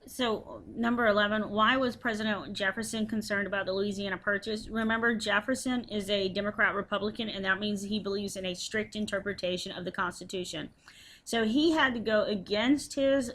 So, number 11, why was President Jefferson concerned about the Louisiana Purchase? Remember, Jefferson is a Democrat Republican, and that means he believes in a strict interpretation of the Constitution. So, he had to go against his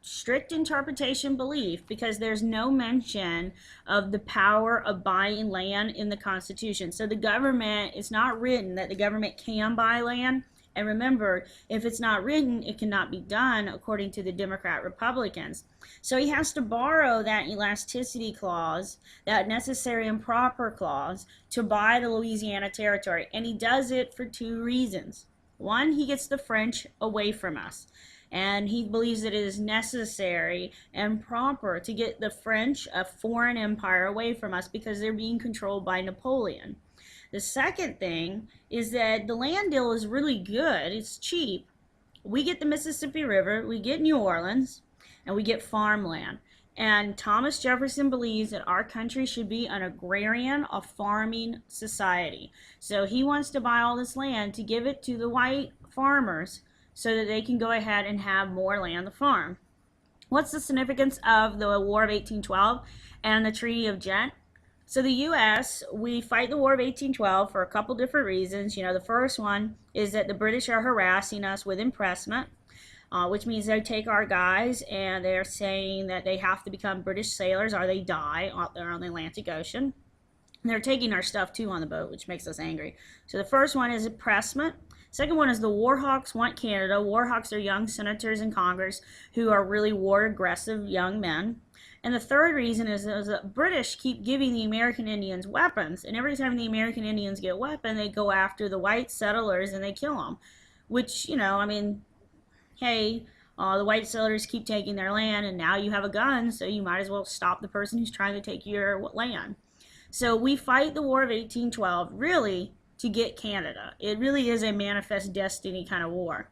strict interpretation belief because there's no mention of the power of buying land in the Constitution. So, the government, it's not written that the government can buy land. And remember, if it's not written, it cannot be done according to the Democrat Republicans. So he has to borrow that elasticity clause, that necessary and proper clause, to buy the Louisiana Territory. And he does it for two reasons. One, he gets the French away from us. And he believes that it is necessary and proper to get the French, a foreign empire, away from us because they're being controlled by Napoleon. The second thing is that the land deal is really good. It's cheap. We get the Mississippi River, we get New Orleans, and we get farmland. And Thomas Jefferson believes that our country should be an agrarian, a farming society. So he wants to buy all this land to give it to the white farmers so that they can go ahead and have more land to farm. What's the significance of the War of 1812 and the Treaty of Ghent? So the U.S., we fight the War of 1812 for a couple different reasons. The first one is that the British are harassing us with impressment, which means they take our guys and they're saying that they have to become British sailors or they die out there on the Atlantic Ocean. And they're taking our stuff too on the boat, which makes us angry. So the first one is impressment. Second one is the war hawks want Canada. War hawks are young senators in Congress who are really war aggressive young men. And the third reason is that the British keep giving the American Indians weapons. And every time the American Indians get a weapon, they go after the white settlers and they kill them. Which, hey, the white settlers keep taking their land and now you have a gun, so you might as well stop the person who's trying to take your land. So we fight the War of 1812 really to get Canada. It really is a manifest destiny kind of war.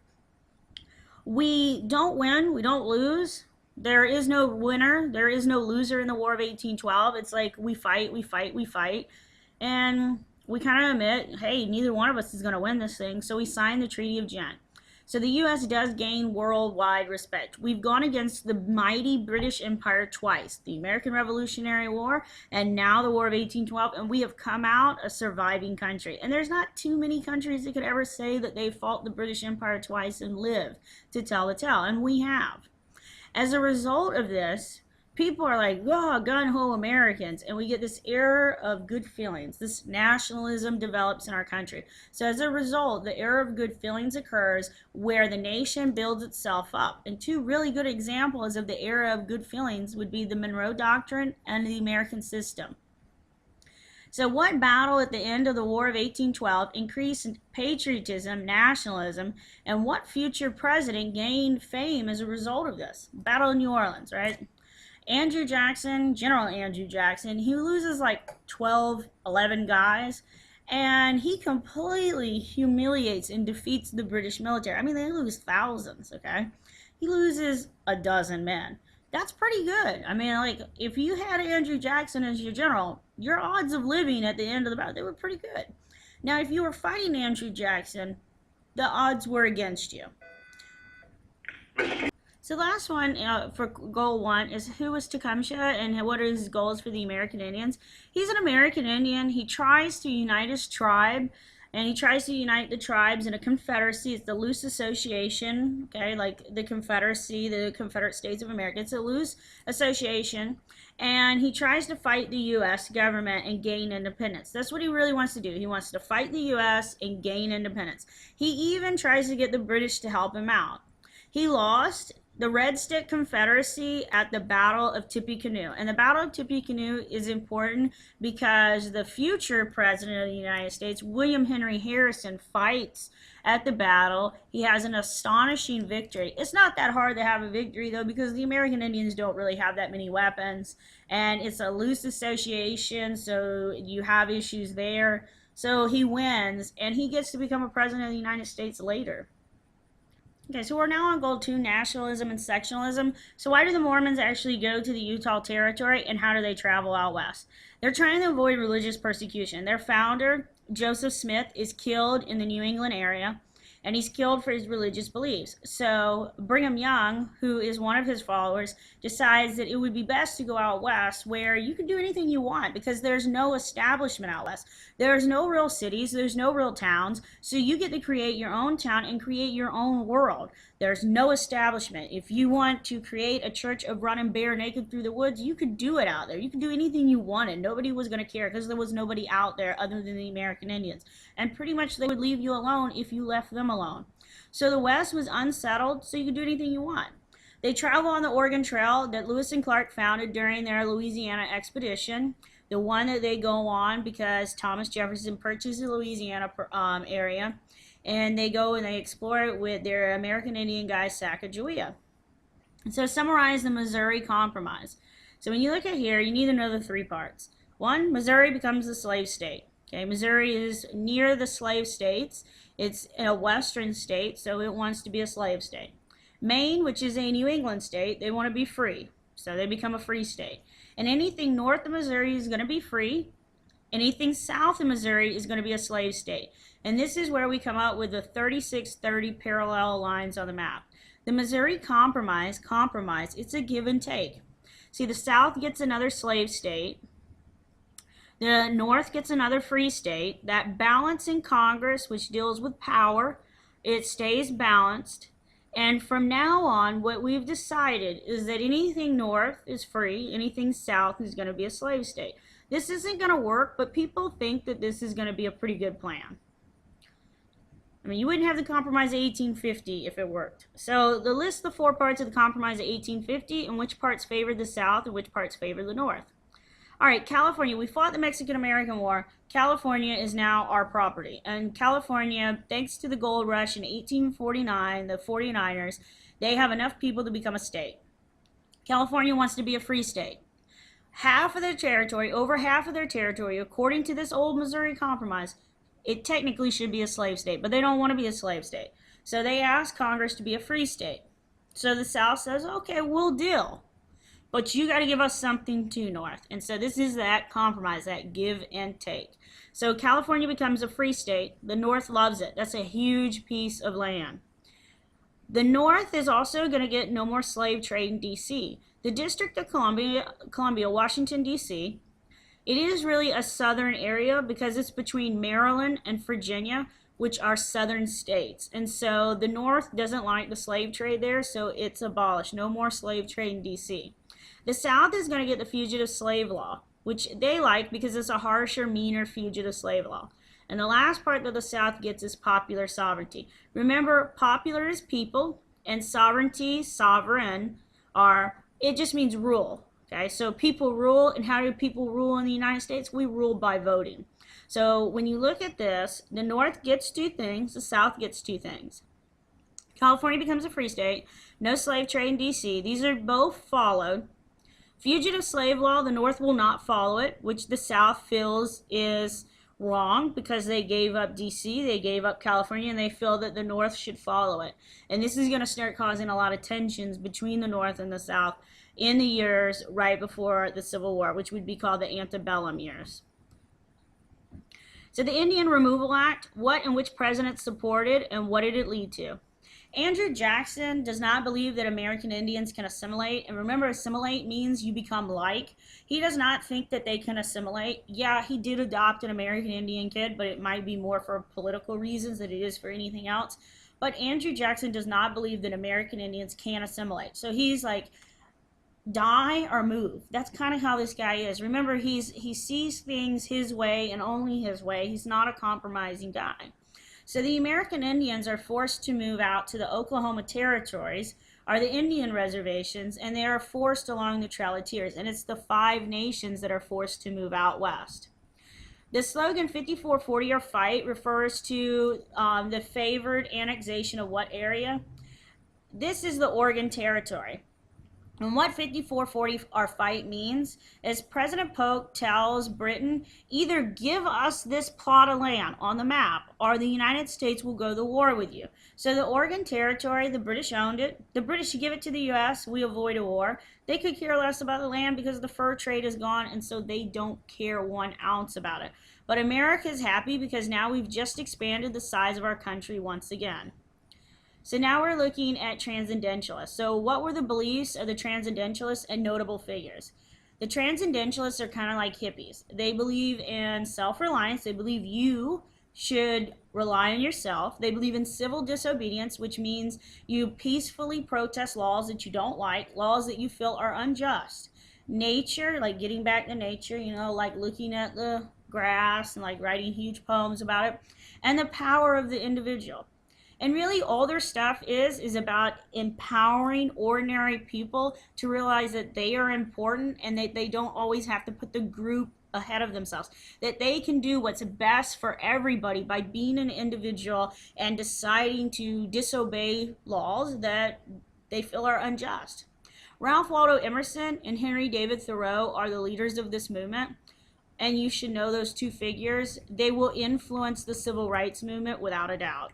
We don't win, we don't lose. There is no winner, there is no loser in the War of 1812. It's like we fight, we fight, we fight. And we kind of admit, hey, neither one of us is going to win this thing. So we signed the Treaty of Ghent. So the U.S. does gain worldwide respect. We've gone against the mighty British Empire twice, the American Revolutionary War and now the War of 1812, and we have come out a surviving country. And there's not too many countries that could ever say that they fought the British Empire twice and lived to tell the tale, and we have. As a result of this, people are like, oh, gun-ho Americans, and we get this era of good feelings. This nationalism develops in our country. So as a result, the era of good feelings occurs where the nation builds itself up. And two really good examples of the era of good feelings would be the Monroe Doctrine and the American system. So what battle at the end of the War of 1812 increased patriotism, nationalism, and what future president gained fame as a result of this? Battle of New Orleans, right? Andrew Jackson, General Andrew Jackson, he loses like 12, 11 guys, and he completely humiliates and defeats the British military. I mean, they lose thousands, okay? He loses a dozen men. That's pretty good. I mean, like, if you had Andrew Jackson as your general, your odds of living at the end of the battle, they were pretty good. Now, if you were fighting Andrew Jackson, the odds were against you. So the last one for goal 1 is who was Tecumseh and what are his goals for the American Indians. He's an American Indian. He tries to unite his tribe, and he tries to unite the tribes in a confederacy. It's the loose association, okay, like the Confederacy, the Confederate States of America. It's a loose association, and he tries to fight the U.S. government and gain independence. That's what he really wants to do. He wants to fight the U.S. and gain independence. He even tries to get the British to help him out. He lost the Red Stick Confederacy at the Battle of Tippecanoe. And the Battle of Tippecanoe is important because the future president of the United States, William Henry Harrison, fights at the battle. He has an astonishing victory. It's not that hard to have a victory, though, because the American Indians don't really have that many weapons. And it's a loose association, so you have issues there. So he wins, and he gets to become a president of the United States later. Okay, so we're now on goal 2, nationalism and sectionalism. So why do the Mormons actually go to the Utah Territory, and how do they travel out west? They're trying to avoid religious persecution. Their founder, Joseph Smith, is killed in the New England area. and he's killed for his religious beliefs. So Brigham Young, who is one of his followers, decides that it would be best to go out west where you can do anything you want because there's no establishment out west. There's no real cities, there's no real towns, so you get to create your own town and create your own world. There's no establishment. If you want to create a church of running bare naked through the woods, you could do it out there. You could do anything you wanted. Nobody was going to care because there was nobody out there other than the American Indians. And pretty much they would leave you alone if you left them alone. So the West was unsettled, so you could do anything you want. They travel on the Oregon Trail that Lewis and Clark founded during their Louisiana expedition, the one that they go on because Thomas Jefferson purchased the Louisiana area, and they go and they explore it with their American Indian guy Sacagawea. And so summarize the Missouri Compromise. So when you look at here, you need to know the three parts. One, Missouri becomes a slave state. Okay, Missouri is near the slave states. It's a western state, so it wants to be a slave state. Maine, which is a New England state, they want to be free, so they become a free state. And anything north of Missouri is going to be free. Anything south of Missouri is going to be a slave state. And this is where we come up with the 3630 parallel lines on the map. The Missouri Compromise, it's a give and take. See, the South gets another slave state. The North gets another free state. That balance in Congress, which deals with power, it stays balanced. And from now on, what we've decided is that anything north is free, anything south is going to be a slave state. This isn't going to work, but people think that this is going to be a pretty good plan. I mean, you wouldn't have the Compromise of 1850 if it worked. So the list the four parts of the Compromise of 1850 and which parts favored the South and which parts favored the North. All right, California, we fought the Mexican-American War. California is now our property. And California, thanks to the gold rush in 1849, the 49ers, they have enough people to become a state. California wants to be a free state. Half of their territory, over half of their territory, according to this old Missouri Compromise, it technically should be a slave state, but they don't want to be a slave state. So they ask Congress to be a free state. So the South says, okay, we'll deal. But you got to give us something too, North. And so this is that compromise, that give and take. So California becomes a free state. The North loves it. That's a huge piece of land. The North is also going to get no more slave trade in D.C. The District of Columbia, Washington, D.C., it is really a southern area because it's between Maryland and Virginia, which are southern states. And so the North doesn't like the slave trade there, so it's abolished. No more slave trade in D.C. The South is going to get the fugitive slave law, which they like because it's a harsher, meaner fugitive slave law. And the last part that the South gets is popular sovereignty. Remember, popular is people, and sovereignty, sovereign, it just means rule. Okay, so people rule, and how do people rule in the United States? We rule by voting. So when you look at this, the North gets two things, the South gets two things. California becomes a free state, no slave trade in D.C. These are both followed. Fugitive slave law, the North will not follow it, which the South feels is wrong because they gave up D.C., they gave up California, and they feel that the North should follow it. And this is going to start causing a lot of tensions between the North and the South in the years right before the Civil War, which would be called the antebellum years. So the Indian Removal Act, what and which presidents supported, and what did it lead to? Andrew Jackson does not believe that American Indians can assimilate. And remember, assimilate means you become like. He does not think that they can assimilate. Yeah, he did adopt an American Indian kid, but it might be more for political reasons than it is for anything else. But Andrew Jackson does not believe that American Indians can assimilate. So he's like, die or move. That's kind of how this guy is. Remember, he sees things his way and only his way. He's not a compromising guy. So the American Indians are forced to move out to the Oklahoma territories, are the Indian reservations, and they are forced along the Trail of Tears. And it's the 5 nations that are forced to move out west. The slogan 5440 or fight refers to the favored annexation of what area? This is the Oregon Territory. And what 5440 our fight means is President Polk tells Britain, either give us this plot of land on the map or the United States will go to war with you. So the Oregon Territory, the British owned it. The British give it to the US, we avoid a war. They could care less about the land because the fur trade is gone, and so they don't care 1 ounce about it. But America is happy because now we've just expanded the size of our country once again. So now we're looking at transcendentalists. So what were the beliefs of the transcendentalists and notable figures? The transcendentalists are kind of like hippies. They believe in self-reliance. They believe you should rely on yourself. They believe in civil disobedience, which means you peacefully protest laws that you don't like, laws that you feel are unjust. Nature, like getting back to nature, you know, like looking at the grass and like writing huge poems about it. And the power of the individual. And really all their stuff is about empowering ordinary people to realize that they are important and that they don't always have to put the group ahead of themselves, that they can do what's best for everybody by being an individual and deciding to disobey laws that they feel are unjust. Ralph Waldo Emerson and Henry David Thoreau are the leaders of this movement, and you should know those 2 figures. They will influence the civil rights movement without a doubt.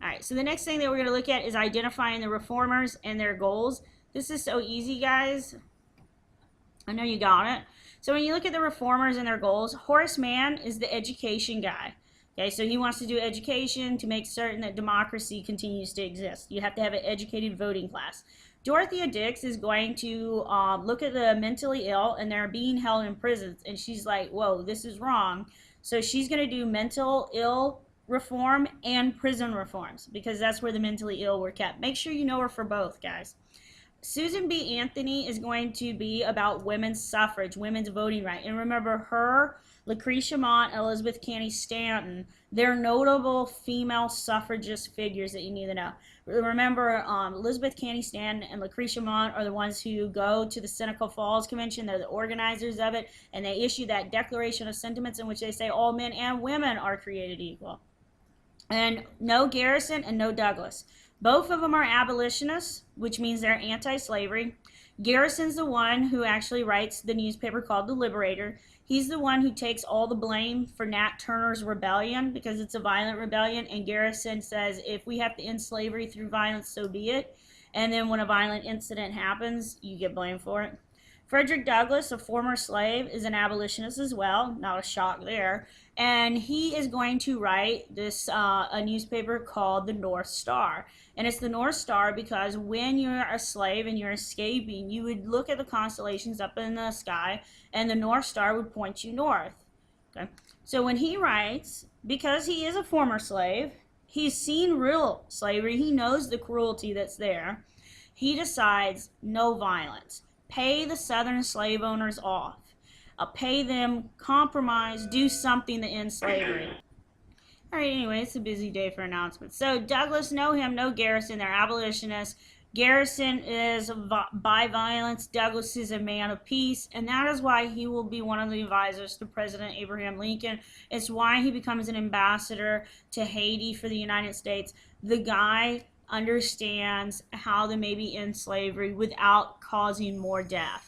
All right, so the next thing that we're going to look at is identifying the reformers and their goals. This is so easy, guys. I know you got it. So when you look at the reformers and their goals, Horace Mann is the education guy. Okay, so he wants to do education to make certain that democracy continues to exist. You have to have an educated voting class. Dorothea Dix is going to look at the mentally ill, and they're being held in prisons. And she's like, whoa, this is wrong. So she's going to do mental ill reform and prison reforms, because that's where the mentally ill were kept. Make sure you know her for both, guys. Susan B. Anthony is going to be about women's suffrage, women's voting right. And remember her, Lucretia Mott, Elizabeth Cady Stanton, they're notable female suffragist figures that you need to know. Remember, Elizabeth Cady Stanton and Lucretia Mott are the ones who go to the Seneca Falls Convention. They're the organizers of it, and they issue that Declaration of Sentiments in which they say all men and women are created equal. And no Garrison and no Douglas. Both of them are abolitionists, which means they're anti-slavery. Garrison's the one who actually writes the newspaper called The Liberator. He's the one who takes all the blame for Nat Turner's rebellion because it's a violent rebellion, and Garrison says if we have to end slavery through violence, so be it. And then when a violent incident happens, you get blamed for it. Frederick Douglass, a former slave, is an abolitionist as well, not a shock there, and he is going to write this a newspaper called the North Star. And it's the North Star because when you're a slave and you're escaping, you would look at the constellations up in the sky, and the North Star would point you north. Okay? So when he writes, because he is a former slave, he's seen real slavery, he knows the cruelty that's there, he decides no violence. Pay the Southern slave owners off. Pay them, compromise, do something to end slavery. All right, anyway, it's a busy day for announcements. So Douglas, no him, no Garrison, they're abolitionists. Garrison is by violence. Douglas is a man of peace, and that is why he will be one of the advisors to President Abraham Lincoln. It's why he becomes an ambassador to Haiti for the United States. The guy understands how to maybe end slavery without causing more death.